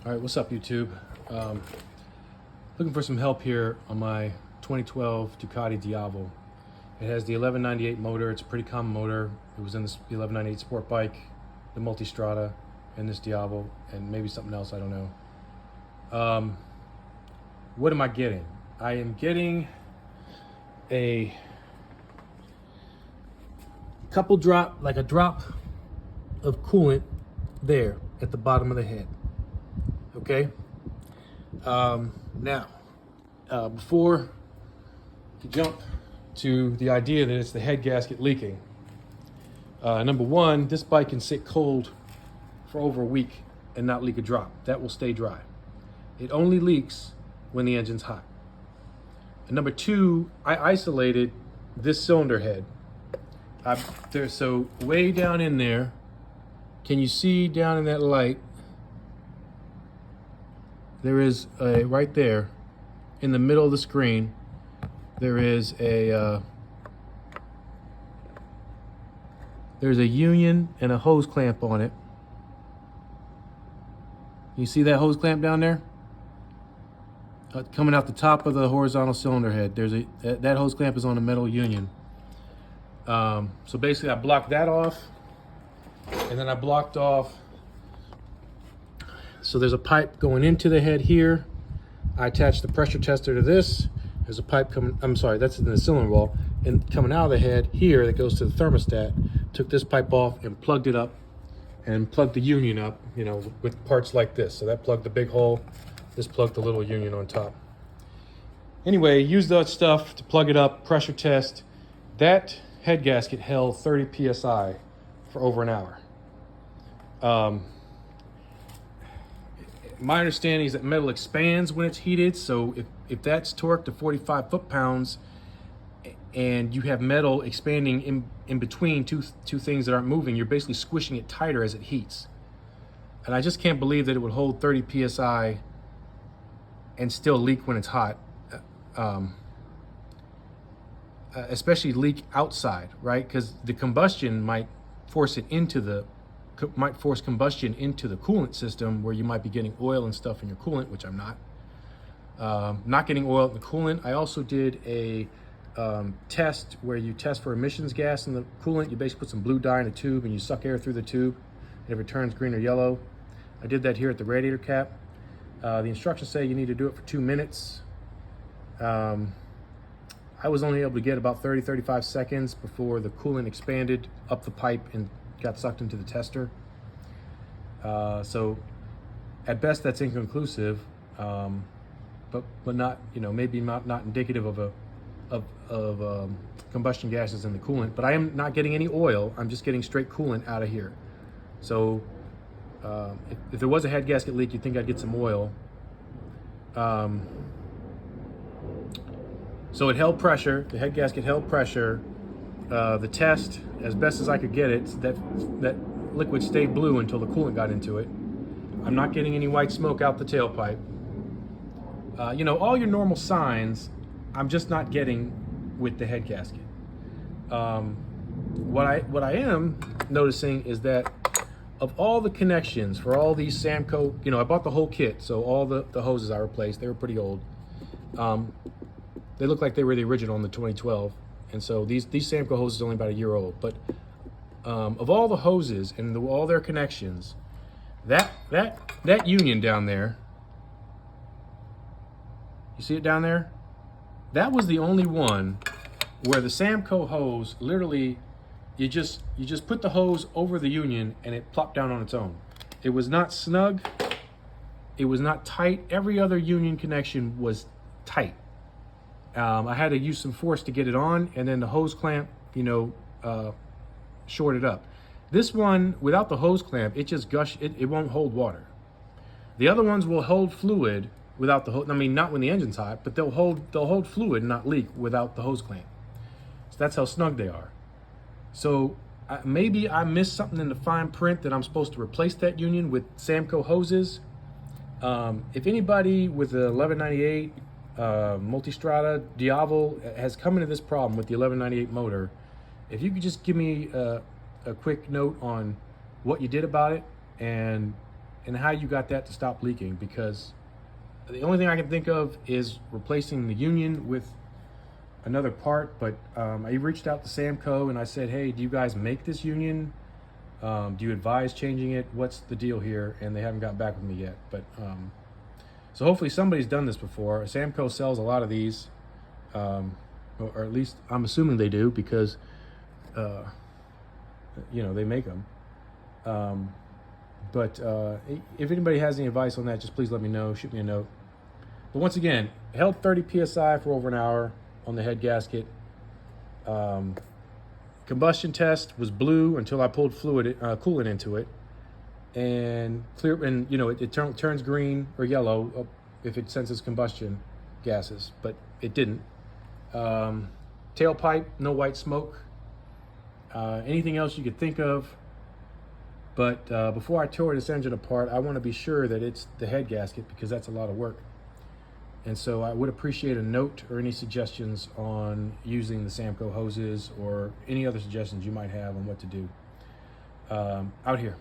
All right, what's up, YouTube? Looking for some help here on my 2012 Ducati Diavel. It has the 1198 motor. It's a pretty common motor. It was in this 1198 sport bike, the Multistrada, and this Diavel, and maybe something else, I don't know. What am I getting? I am getting a drop of coolant there at the bottom of the head. Okay. Now, before you jump to the idea that it's the head gasket leaking, number one, this bike can sit cold for over a week and not leak a drop. That will stay dry. It only leaks when the engine's hot. And number two, I isolated this cylinder head. So way down in there, can you see down in that light? There is a, right there, in the middle of the screen, there is a, there's a union and a hose clamp on it. You see that hose clamp down there? Coming out the top of the horizontal cylinder head. There's that hose clamp is on a metal union. So basically I blocked that off, and then I blocked off, so there's a pipe going into the head here. I attached the pressure tester to this. There's a pipe coming, I'm sorry, that's in the cylinder wall, and coming out of the head here that goes to the thermostat. Took this pipe off and plugged it up, and plugged the union up, you know, with parts like this. So that plugged the big hole, this plugged the little union on top. Anyway, use that stuff to plug it up, pressure test. That head gasket held 30 PSI for over an hour. My understanding is that metal expands when it's heated, so if that's torqued to 45 foot-pounds and you have metal expanding in between two things that aren't moving, you're basically squishing it tighter as it heats. And I just can't believe that it would hold 30 PSI and still leak when it's hot. Especially leak outside, right? Because the combustion might force combustion into the coolant system, where you might be getting oil and stuff in your coolant, which I'm not. Not getting oil in the coolant. I also did a test where you test for emissions gas in the coolant. You basically put some blue dye in a tube and you suck air through the tube, and if it turns green or yellow. I did that here at the radiator cap. The instructions say you need to do it for 2 minutes. I was only able to get about 30-35 seconds before the coolant expanded up the pipe and got sucked into the tester. So at best that's inconclusive, but not, you know, maybe not indicative of combustion gases in the coolant. But I am not getting any oil. I'm just getting straight coolant out of here. So if there was a head gasket leak, you'd think I'd get some oil. So it held pressure. The head gasket held pressure. The test, as best as I could get it, that liquid stayed blue until the coolant got into it. I'm not getting any white smoke out the tailpipe. You know, all your normal signs, I'm just not getting with the head gasket. What I am noticing is that of all the connections for all these Samco, you know, I bought the whole kit, so all the hoses I replaced, they were pretty old. They look like they were the original in the 2012. And so these Samco hoses are only about a year old. But of all the hoses and all their connections, that union down there, you see it down there? That was the only one where the Samco hose, literally, you just put the hose over the union and it plopped down on its own. It was not snug. It was not tight. Every other union connection was tight. I had to use some force to get it on, and then the hose clamp, you know, shorted up. This one, without the hose clamp, it just it won't hold water. The other ones will hold fluid without the hose. I mean, not when the engine's hot, but they'll hold fluid and not leak without the hose clamp. So that's how snug they are. So maybe I missed something in the fine print that I'm supposed to replace that union with Samco hoses. If anybody with the 1198 Multistrada Diavel has come into this problem with the 1198 motor, if you could just give me a quick note on what you did about it and and how you got that to stop leaking, because the only thing I can think of is replacing the union with another part. But I reached out to Samco and I said, hey, do you guys make this union? Do you advise changing it? What's the deal here? And they haven't gotten back with me yet. But so hopefully somebody's done this before. Samco sells a lot of these, or at least I'm assuming they do, because you know, they make them. But if anybody has any advice on that, just please let me know. Shoot me a note. But once again, held 30 psi for over an hour on the head gasket. Combustion test was blue until I pulled coolant into it, and you know, it turns green or yellow if it senses combustion gases, but it didn't. Tailpipe, no white smoke. Anything else you could think of. But before I tore this engine apart, I want to be sure that it's the head gasket, because that's a lot of work. And so I would appreciate a note or any suggestions on using the Samco hoses, or any other suggestions you might have on what to do. Out here.